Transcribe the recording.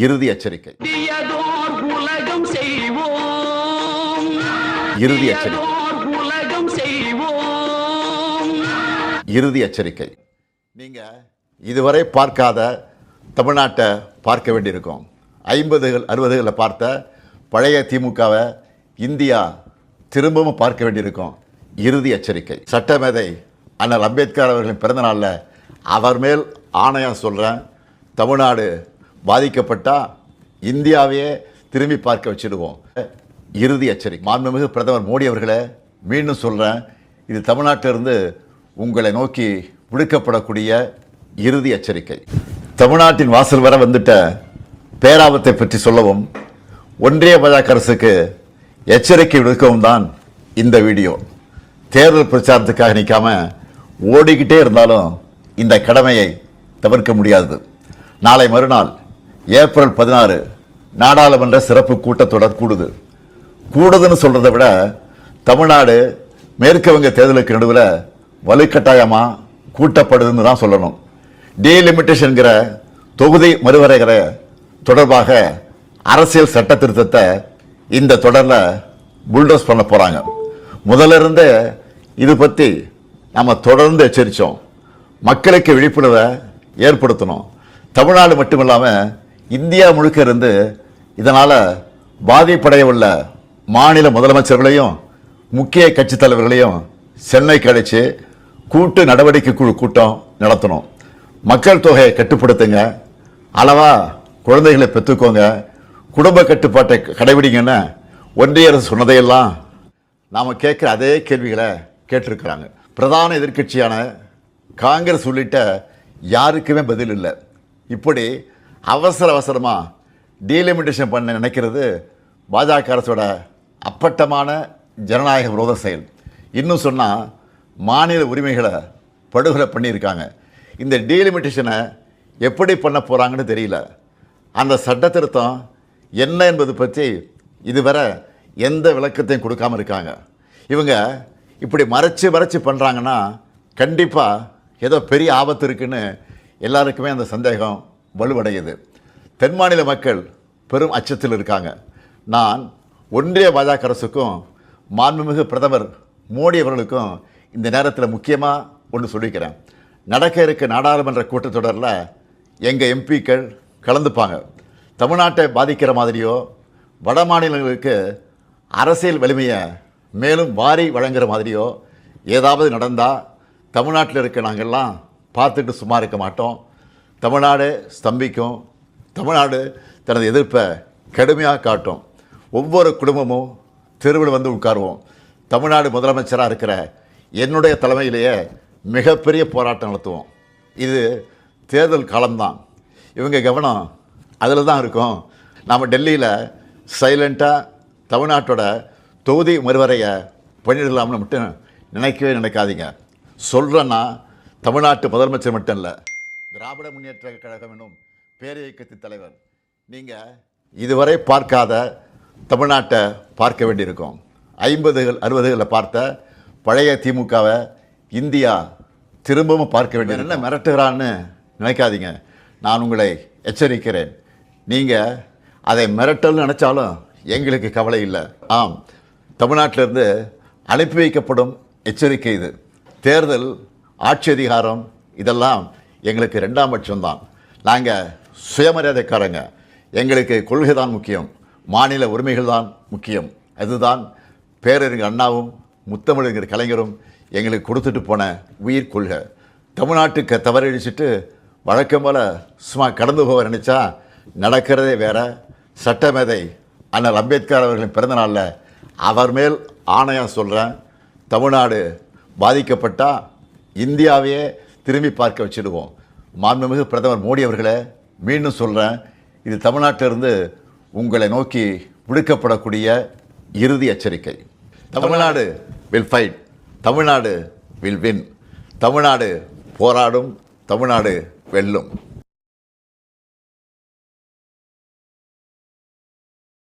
இறுதி எச்சரிக்கை. உலகம் செய்வோம். இறுதி எச்சரிக்கை. உலகம் செய்வோம். இறுதி எச்சரிக்கை. நீங்க இதுவரை பார்க்காத தமிழ்நாட்டை பார்க்க வேண்டியிருக்கும். 50கள் 60களில் பார்த்த பழைய திமுகவை இந்தியா திரும்பவும் பார்க்க வேண்டியிருக்கும். இறுதி எச்சரிக்கை. சட்டமேதை அண்ணல் அம்பேத்கர் அவர்களின் பிறந்த நாளில் அவர் மேல் ஆணையம் சொல்கிறேன், தமிழ்நாடு பாதிக்கப்பட்டால் இந்தியாவையே திரும்பி பார்க்க வச்சிடுவோம். இறுதி எச்சரிக்கை. மாண்புமிகு பிரதமர் மோடி அவர்களே, மீண்டும் சொல்கிறேன், இது தமிழ்நாட்டிலிருந்து உங்களை நோக்கி விடுக்கப்படக்கூடிய இறுதி எச்சரிக்கை. தமிழ்நாட்டின் வாசல் வர வந்துட்ட பேராபத்தை பற்றி சொல்லவும் ஒன்றிய பாஜக அரசுக்கு எச்சரிக்கை விடுக்கவும் தான் இந்த வீடியோ. தேர்தல் பிரச்சாரத்துக்காக நிற்காம ஓடிக்கிட்டே இருந்தாலும் இந்த கடமையை தவிர்க்க முடியாது. நாளை மறுநாள் ஏப்ரல் 16 நாடாளுமன்ற சிறப்பு கூட்டத்தொடர் கூடுதுன்னு சொல்றதை விட தமிழ்நாடு மேற்கு வங்க தேர்தலுக்கு நடுவில் வலுக்கட்டாயமாக கூட்டப்படுதுன்னு தான் சொல்லணும். டீலிமிட்டேஷன்கிற தொகுதி மறுவரைகிற தொடர்பாக அரசியல் சட்ட திருத்தத்தை இந்த தொடரில் புல்டோஸ் பண்ண போகிறாங்க. முதல்ல இருந்தே இது பற்றி நம்ம தொடர்ந்து எச்சரித்தோம். மக்களுக்கு விழிப்புணர்வை ஏற்படுத்தணும். தமிழ்நாடு மட்டும் இல்லாமல் இந்தியா முழுக்க இருந்து இதனால் பாதிப்படைய உள்ள மாநில முதலமைச்சர்களையும் முக்கிய கட்சித் தலைவர்களையும் சென்னைக்கு அழைச்சி கூட்டு நடவடிக்கை குழு கூட்டம் நடத்தணும். மக்கள் தொகையை கட்டுப்படுத்துங்க, அளவா குழந்தைகளை பெற்றுக்கோங்க, குடும்ப கட்டுப்பாட்டை கடைபிடிங்கன்னு ஒன்றிய அரசு சொன்னதையெல்லாம் நாம் கேட்குற அதே கேள்விகளை கேட்டிருக்கிறாங்க. பிரதான எதிர்க்கட்சியான காங்கிரஸ் உள்ளிட்ட யாருக்குமே பதில் இல்லை. இப்படி அவசரமாக டீலிமிட்டேஷன் பண்ண நினைக்கிறது பாஜக அரசோட அப்பட்டமான ஜனநாயக விரோத செயல். இன்னும் சொன்னால் மாநில உரிமைகளை படுகொலை பண்ணியிருக்காங்க. இந்த டீலிமிட்டேஷனை எப்படி பண்ண போகிறாங்கன்னு தெரியல. அந்த சட்ட திருத்தம் என்ன என்பது பற்றி இதுவரை எந்த விளக்கத்தையும் கொடுக்காமல் இருக்காங்க. இவங்க இப்படி மறைச்சு பண்ணுறாங்கன்னா கண்டிப்பாக ஏதோ பெரிய ஆபத்து இருக்குன்னு எல்லாருக்குமே அந்த சந்தேகம் வலுவடையுது. தென் மாநில மக்கள் பெரும் அச்சத்தில் இருக்காங்க. நான் ஒன்றிய பாஜக அரசுக்கும் மாண்புமிகு பிரதமர் மோடி அவர்களுக்கும் இந்த நேரத்தில் முக்கியமாக ஒன்று சொல்லிக்கிறேன். நடக்க இருக்க நாடாளுமன்ற கூட்டத்தொடரில் எங்கள் எம்பிக்கள் கலந்துப்பாங்க. தமிழ்நாட்டை பாதிக்கிற மாதிரியோ வட மாநிலங்களுக்கு அரசியல் வலிமையை மேலும் வாரி வழங்குகிற மாதிரியோ ஏதாவது நடந்தால் தமிழ்நாட்டில் இருக்க நாங்கள்லாம் பார்த்துட்டு சும்மா இருக்க மாட்டோம். தமிழ்நாடு ஸ்தம்பிக்கும். தமிழ்நாடு தனது எதிர்ப்பை கடுமையாக காட்டும். ஒவ்வொரு குடும்பமும் தெருவில் வந்து உட்காருவோம். தமிழ்நாடு முதலமைச்சராக இருக்கிற என்னுடைய தலைமையிலேயே மிகப்பெரிய போராட்டம் நடத்துவோம். இது தேர்தல் காலம்தான். இவங்க கவனம் அதில் தான் இருக்கும். நாம் டெல்லியில் சைலண்ட்டாக தமிழ்நாட்டோட தொகுதி மறுவரையை பண்ணிடலாம்னு மட்டும் நினைக்கவே நினைக்காதீங்க. சொல்கிறேன்னா தமிழ்நாட்டு முதலமைச்சர் மட்டும் இல்லை, திராவிட முன்னேற்ற கழகம் என்னும் பேரியக்கத்தின் தலைவர். நீங்கள் இதுவரை பார்க்காத தமிழ்நாட்டை பார்க்க வேண்டியிருக்கும். 50கள் 60களில் பார்த்த பழைய திமுகவை இந்தியா திரும்பவும் பார்க்க வேண்டியது. என்ன மிரட்டுகிறான்னு நினைக்காதீங்க. நான் உங்களை எச்சரிக்கிறேன். நீங்கள் அதை மிரட்டல்னு நினச்சாலும் எங்களுக்கு கவலை இல்லை. ஆம், தமிழ்நாட்டிலிருந்து அனுப்பி வைக்கப்படும் எச்சரிக்கை இது. தேர்தல், ஆட்சி அதிகாரம் இதெல்லாம் எங்களுக்கு 2ஆம் பட்சம்தான். நாங்கள் சுயமரியாதைக்காரங்க. எங்களுக்கு கொள்கை தான் முக்கியம், மாநில உரிமைகள் தான் முக்கியம். அதுதான் பேரறிஞர் அண்ணாவும் முத்தமிழறிஞர் கலைஞரும் எங்களுக்கு கொடுத்துட்டு போன உயிர் கொள்கை. தமிழ்நாட்டுக்கு தவறடிச்சிட்டு வழக்கம் போல் சும்மா கடந்து போக நினச்சா நடக்கிறதே வேற. சட்டமேதை அண்ணல் அம்பேத்கர் அவர்களின் பிறந்த நாளில் அவர் மேல் ஆணையம் சொல்கிறேன், தமிழ்நாடு பாதிக்கப்பட்டால் இந்தியாவையே திரும்பி பார்க்க வச்சிடுவோம். மாண்புமிகு பிரதமர் மோடி அவர்களே, மீண்டும் சொல்கிறேன், இது தமிழ்நாட்டிலிருந்து உங்களை நோக்கி விடுக்கப்படக்கூடிய இறுதி எச்சரிக்கை. Tamil Nadu will fight, Tamil Nadu will win. Tamil Nadu போராடும், தமிழ்நாடு வெல்லும்.